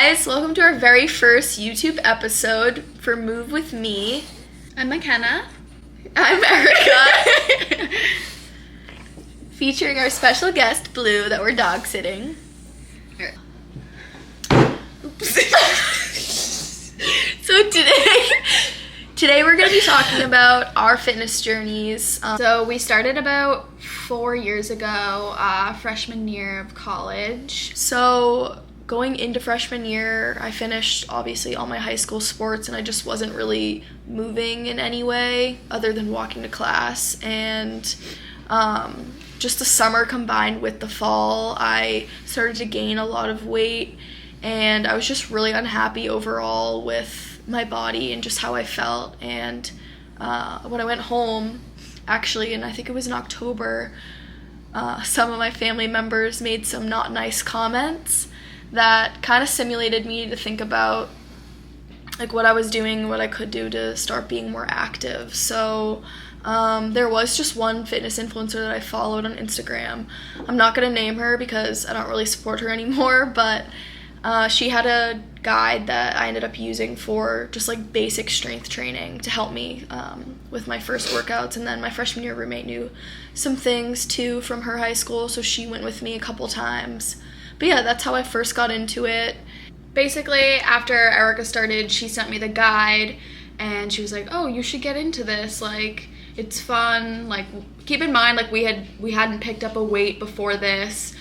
guys, welcome to our very first YouTube episode for Move With Me. I'm McKenna. I'm Erica. Featuring our special guest, Blue, that we're dog sitting. So today we're going to be talking about our fitness journeys. So we started about 4 years ago, freshman year of college. So going into freshman year, I finished obviously all my high school sports and I just wasn't really moving in any way other than walking to class. And just the summer combined with the fall, I started to gain a lot of weight and I was just really unhappy overall with my body and just how I felt. And when I went home, actually, and I think it was in October, some of my family members made some not nice comments that kind of stimulated me to think about like what I was doing, what I could do to start being more active. So there was just one fitness influencer that I followed on Instagram. I'm not going to name her because I don't really support her anymore, but she had a guide that I ended up using for just like basic strength training to help me with my first workouts. And then my freshman year roommate knew some things too from her high school, so she went with me a couple times. But yeah, that's how I first got into it. Basically, after Erica started, she sent me the guide and she was like, oh, you should get into this. Like, it's fun. Like, keep in mind, like, we hadn't picked up a weight before this.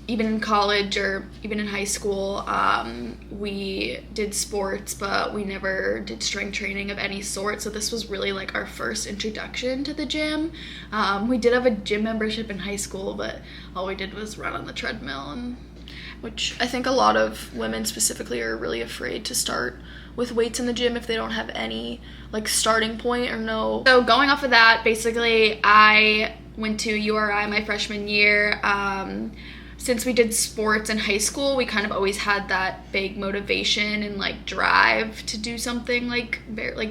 Even in college or even in high school, we did sports, but we never did strength training of any sort. So this was really like our first introduction to the gym. We did have a gym membership in high school, but all we did was run on the treadmill, which I think a lot of women specifically are really afraid to start with weights in the gym if they don't have any like starting point or no. So going off of that, basically I went to URI my freshman year. Since we did sports in high school, we kind of always had that big motivation and like drive to do something like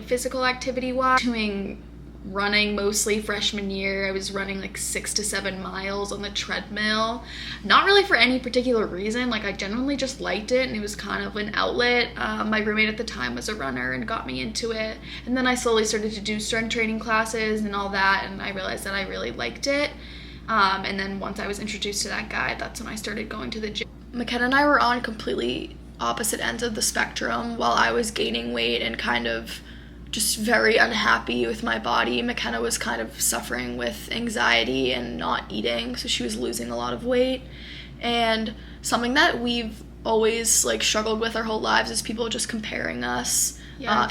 physical activity wise. Doing running mostly freshman year. I was running like 6 to 7 miles on the treadmill. Not really for any particular reason. Like I genuinely just liked it and it was kind of an outlet. My roommate at the time was a runner and got me into it. And then I slowly started to do strength training classes and all that, and I realized that I really liked it. And then once I was introduced to that guide, that's when I started going to the gym. McKenna and I were on completely opposite ends of the spectrum. While I was gaining weight and kind of just very unhappy with my body, McKenna was kind of suffering with anxiety and not eating, so she was losing a lot of weight. And something that we've always like struggled with our whole lives is people just comparing us. Yeah,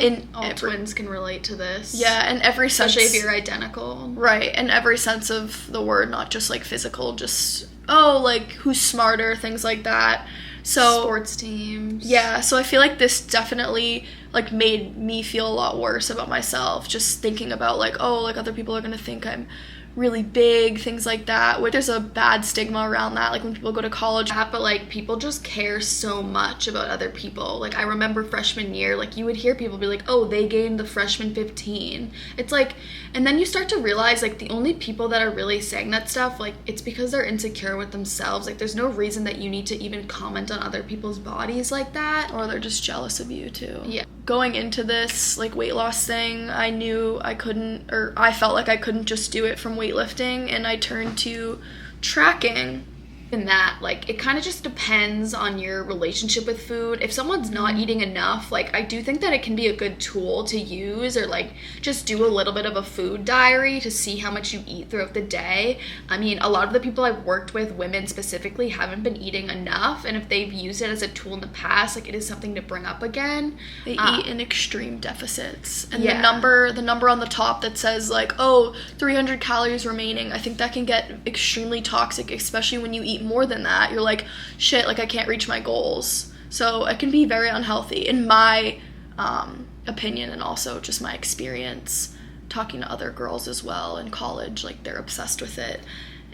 twins can relate to this. Yeah, in every sense. Especially if you're identical. Right, in every sense of the word, not just like physical, just, oh, like who's smarter, things like that. So sports teams. Yeah, so I feel like this definitely like made me feel a lot worse about myself, just thinking about like, oh, like other people are gonna think I'm really big, things like that. There's a bad stigma around that, like when people go to college. But like people just care so much about other people. Like I remember freshman year, like you would hear people be like, oh, they gained the freshman 15. It's like, and then you start to realize like the only people that are really saying that stuff, like it's because they're insecure with themselves. Like there's no reason that you need to even comment on other people's bodies like that. Or they're just jealous of you too. Yeah. Going into this like weight loss thing, I knew I couldn't, or I felt like I couldn't just do it from weightlifting, and I turned to tracking. In that, like, it kind of just depends on your relationship with food. If someone's not eating enough, like, I do think that it can be a good tool to use, or like just do a little bit of a food diary to see how much you eat throughout the day. I mean, a lot of the people I've worked with, women specifically, haven't been eating enough, and if they've used it as a tool in the past, like, it is something to bring up again. They eat in extreme deficits, and yeah. the number on the top that says like, oh, 300 calories remaining, I think that can get extremely toxic, especially when you eat more than that. You're like, shit, like I can't reach my goals. So it can be very unhealthy in my opinion, and also just my experience talking to other girls as well in college. Like they're obsessed with it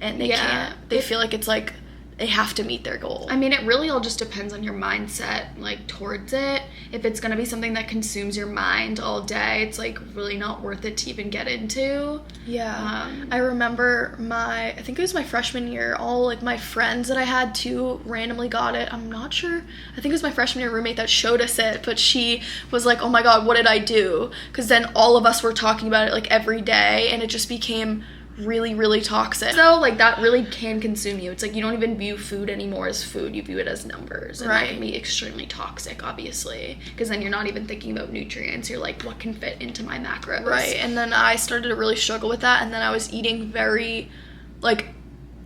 and they feel like it's like they have to meet their goal. I mean, it really all just depends on your mindset, like, towards it. If it's going to be something that consumes your mind all day, it's, like, really not worth it to even get into. Yeah. I remember I think it was my freshman year, all, like, my friends that I had, too, randomly got it. I'm not sure. I think it was my freshman year roommate that showed us it, but she was like, oh my God, what did I do? Because then all of us were talking about it, like, every day, and it just became really, really toxic. So, like, that really can consume you. It's like you don't even view food anymore as food. You view it as numbers. And right. That can be extremely toxic, obviously, because then you're not even thinking about nutrients. You're like, what can fit into my macros? Right. And then I started to really struggle with that, and then I was eating like,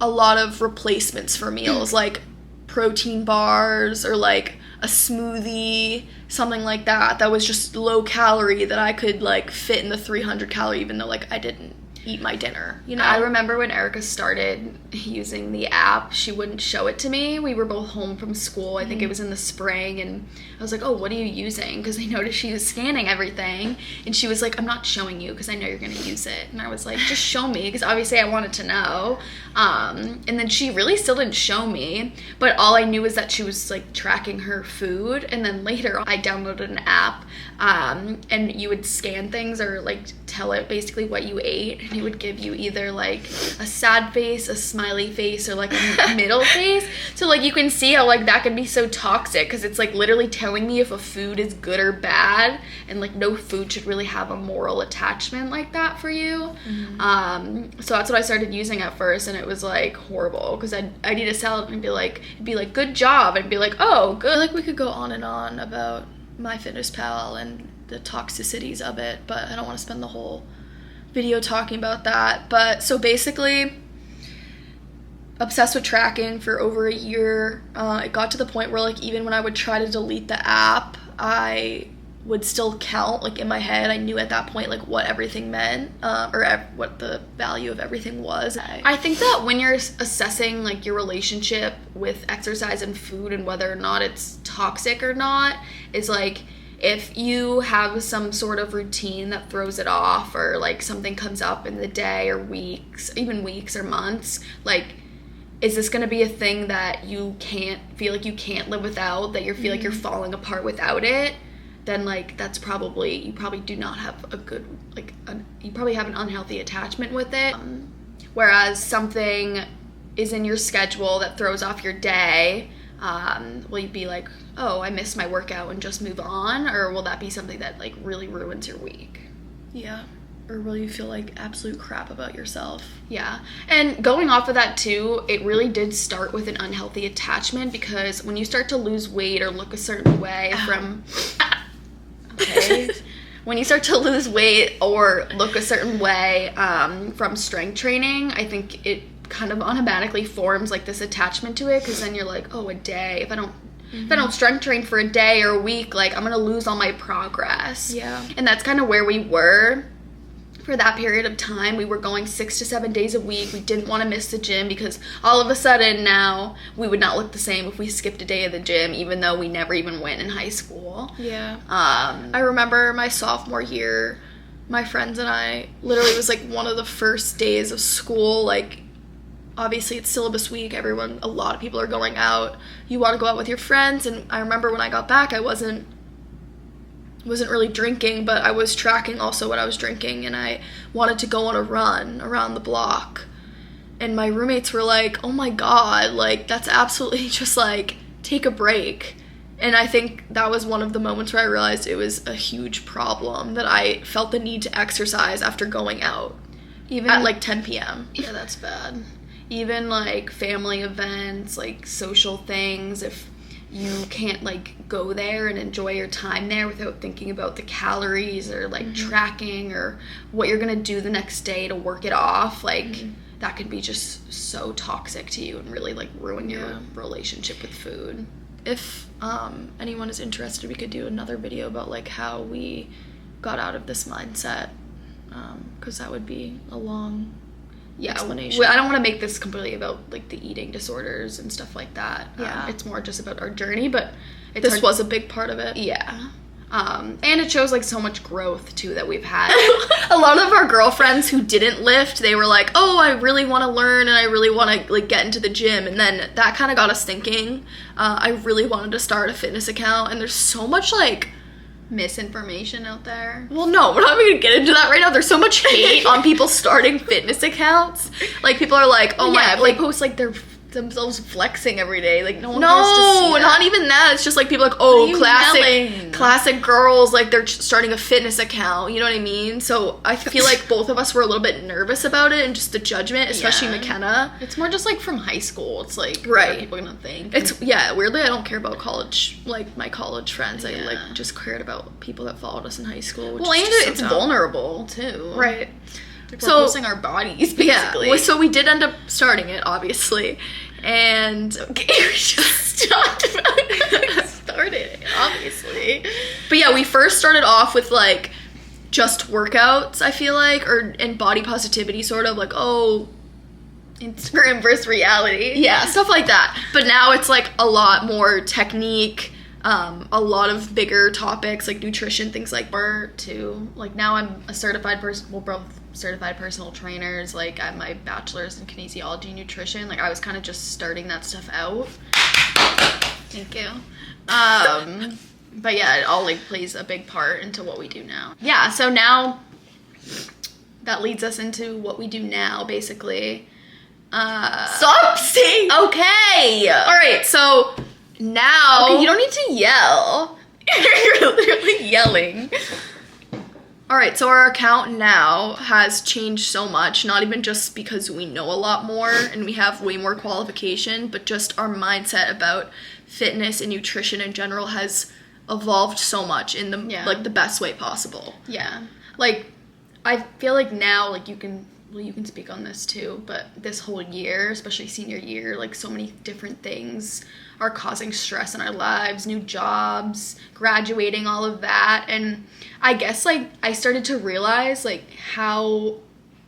a lot of replacements for meals, like protein bars or, like, a smoothie, something like that was just low calorie that I could, like, fit in the 300 calorie, even though, like, I didn't eat my dinner, you know? I remember when Erica started using the app, she wouldn't show it to me. We were both home from school. I think it was in the spring, and I was like, oh, what are you using? Because I noticed she was scanning everything, and she was like, I'm not showing you because I know you're going to use it. And I was like, just show me, because obviously I wanted to know. And then she really still didn't show me, but all I knew was that she was, like, tracking her food. And then later I downloaded an app, and you would scan things or, like, tell it basically what you ate, and it would give you either, like, a sad face, a smiley face, or, like, a middle face. So, like, you can see how, like, that can be so toxic, because it's, like, literally telling me if a food is good or bad, and, like, no food should really have a moral attachment like that for you. So that's what I started using at first, and it was, like, horrible, because I'd eat a salad and it'd be like, good job, and be like, oh, good. I feel like we could go on and on about MyFitnessPal and the toxicities of it, but I don't want to spend the whole video talking about that. But so basically, obsessed with tracking for over a year. It got to the point where, like, even when I would try to delete the app, I would still count, like, in my head. I knew at that point, like, what everything meant, what the value of everything was. I think that when you're assessing, like, your relationship with exercise and food and whether or not it's toxic or not is, like, if you have some sort of routine that throws it off, or, like, something comes up in the day or weeks or months, like, is this going to be a thing that you feel like you can't live without, that you feel like you're falling apart without it? Then, like, you probably do not have a good, like, you probably have an unhealthy attachment with it. Whereas something is in your schedule that throws off your day, will you be like, oh, I missed my workout and just move on? Or will that be something that, like, really ruins your week? Yeah. Or will you feel like absolute crap about yourself? Yeah. And going off of that too, it really did start with an unhealthy attachment, because when you start to lose weight or look a certain way when you start to lose weight or look a certain way from strength training, I think it kind of automatically forms, like, this attachment to it, because then you're like, oh, a day, if I don't strength train for a day or a week, like, I'm gonna lose all my progress. Yeah. And that's kind of where we were for that period of time. We were going 6 to 7 days a week. We didn't want to miss the gym, because all of a sudden now we would not look the same if we skipped a day of the gym, even though we never even went in high school. Yeah. I remember my sophomore year, my friends and I, literally, it was, like, one of the first days of school. Like, obviously it's syllabus week, a lot of people are going out, you want to go out with your friends, and I remember when I got back, I wasn't really drinking, but I was tracking also what I was drinking, and I wanted to go on a run around the block, and my roommates were like, oh my God, like, that's absolutely just, like, take a break. And I think that was one of the moments where I realized it was a huge problem, that I felt the need to exercise after going out, even at, like, 10 p.m. Yeah, that's bad. Even, like, family events, like, social things, if you can't, like, go there and enjoy your time there without thinking about the calories or, like, tracking or what you're gonna do the next day to work it off, like, that could be just so toxic to you and really, like, ruin your relationship with food. If anyone is interested, we could do another video about, like, how we got out of this mindset, because that would be a long explanation. I don't want to make this completely about, like, the eating disorders and stuff like that. Yeah. It's more just about our journey, but this was a big part of it. Yeah. And it shows, like, so much growth, too, that we've had. A lot of our girlfriends who didn't lift, they were like, oh, I really want to learn and I really want to, like, get into the gym. And then that kind of got us thinking. I really wanted to start a fitness account, and there's so much, like, misinformation out there. Well, no, we're not even gonna get into that right now. There's so much hate on people starting fitness accounts. Like, people are like, oh my, like, post, like, themselves flexing every day. Like, no one wants to see that. Not even that. It's just like people like, oh, classic girls, like, they're starting a fitness account. You know what I mean? So I feel like both of us were a little bit nervous about it, and just the judgment, especially McKenna. It's more just like from high school. It's like, right, what are people gonna think? It's weirdly, I don't care about college, like my college friends. I like just cared about people that followed us in high school. Well, and it's vulnerable too, right? We're posting our bodies, basically. Yeah, so we did end up starting it, obviously. And we just talked about it. Started it, obviously. But yeah, we first started off with, like, just workouts, I feel like, and body positivity, sort of, like, oh, Instagram versus reality. Yeah, stuff like that. But now it's, like, a lot more technique, a lot of bigger topics, like nutrition, things like that. Too. Like, now I'm a certified person. We're both certified personal trainers. Like, I have my bachelor's in kinesiology and nutrition. Like, I was kind of just starting that stuff out. Thank you. But yeah, it all, like, plays a big part into what we do now. Yeah, so now that leads us into what we do now, basically. Stop saying. Okay. All right, so now. Okay, you don't need to yell. You're literally yelling. All right, so our account now has changed so much, not even just because we know a lot more and we have way more qualification, but just our mindset about fitness and nutrition in general has evolved so much in the like the best way possible. Yeah. Like, I feel like now, like, you can speak on this too, but this whole year, especially senior year, like, so many different things are causing stress in our lives, new jobs, graduating, all of that. And I guess, like, I started to realize, like, how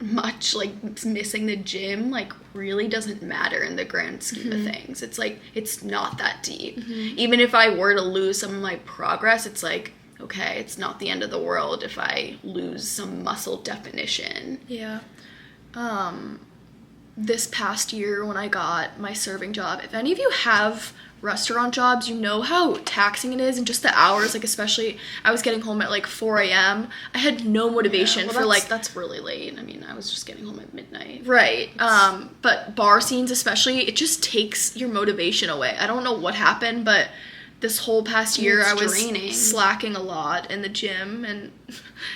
much, like, missing the gym, like, really doesn't matter in the grand scheme of things. It's like, it's not that deep. Even if I were to lose some of my progress, it's like, okay, it's not the end of the world if I lose some muscle definition. Yeah. This past year when I got my serving job, if any of you have restaurant jobs, you know how taxing it is, and just the hours, like, especially I was getting home at like 4 a.m. I had no motivation for, like, that's really late. I mean, I was just getting home at midnight. Right. But bar scenes especially, it just takes your motivation away. I don't know what happened, but this whole past year I was slacking a lot in the gym, and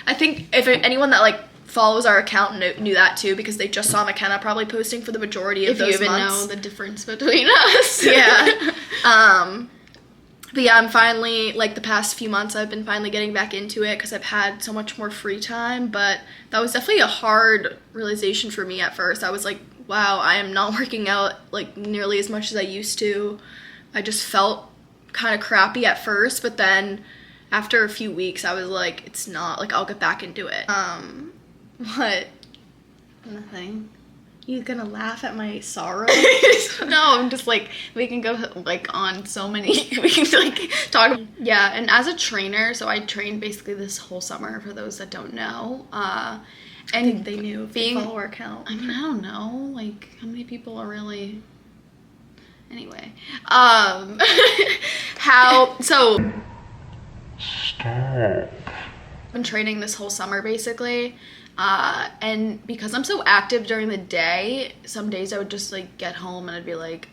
I think if anyone that, like, follows our account knew that too, because they just saw McKenna probably posting for the majority of those months. If you even know the difference between us. Yeah. But yeah, I'm finally, like, the past few months I've been finally getting back into it because I've had so much more free time, but that was definitely a hard realization for me at first. I was like, wow, I am not working out, like, nearly as much as I used to. I just felt kind of crappy at first, but then after a few weeks I was like, it's not, like, I'll get back into it. What? Nothing. You gonna laugh at my sorrow? No, I'm just like, we can go, like, on so many, we can, like, talk. Yeah, and as a trainer, so I trained basically this whole summer, for those that don't know. And I think they knew if they follow our account. I mean, I don't know, like, how many people are really, anyway. Stop. I've been training this whole summer, basically. And because I'm so active during the day, some days I would just, like, get home and I'd be like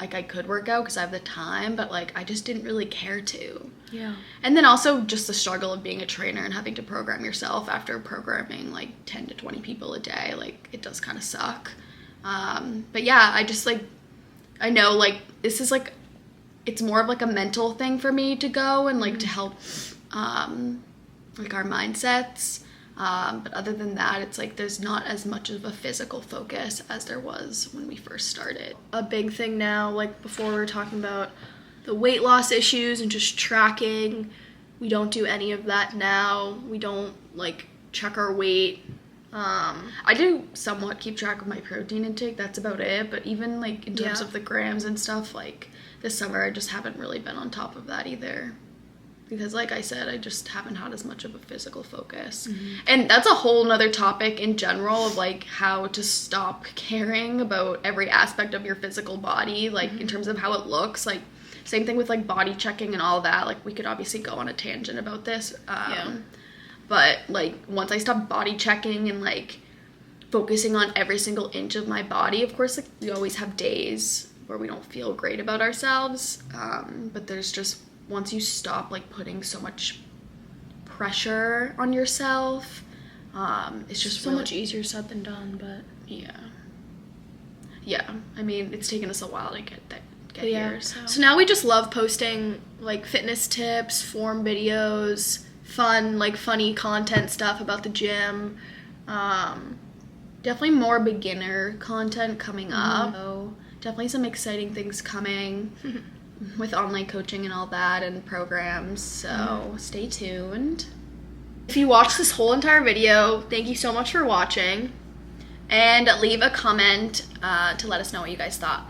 I could work out because I have the time, but, like, I just didn't really care to. Yeah. And then also just the struggle of being a trainer and having to program yourself after programming, like, 10 to 20 people a day. Like, it does kind of suck. But yeah, I just, like, I know, like, this is, like, it's more of, like, a mental thing for me to go and, like, to help, like, our mindsets. But other than that, it's like there's not as much of a physical focus as there was when we first started. A big thing now, like, before we were talking about the weight loss issues and just tracking, we don't do any of that now. We don't, like, check our weight. I do somewhat keep track of my protein intake, that's about it, but even, like, in terms of the grams and stuff, like, this summer I just haven't really been on top of that either. because like I said, I just haven't had as much of a physical focus. And that's a whole nother topic in general of like how to stop caring about every aspect of your physical body, like in terms of how it looks. Like same thing with like body checking and all that. Like we could obviously go on a tangent about this. But like once I stopped body checking and like focusing on every single inch of my body, of course, like we always have days where we don't feel great about ourselves. But there's just, once you stop like putting so much pressure on yourself, it's just so really, much easier said than done, but yeah, I mean, it's taken us a while to get here. So now we just love posting like fitness tips, form videos, fun, like funny content stuff about the gym. Definitely more beginner content coming up. So definitely some exciting things coming with online coaching and all that and programs. So stay tuned. If you watched this whole entire video, thank you so much for watching. And leave a comment to let us know what you guys thought.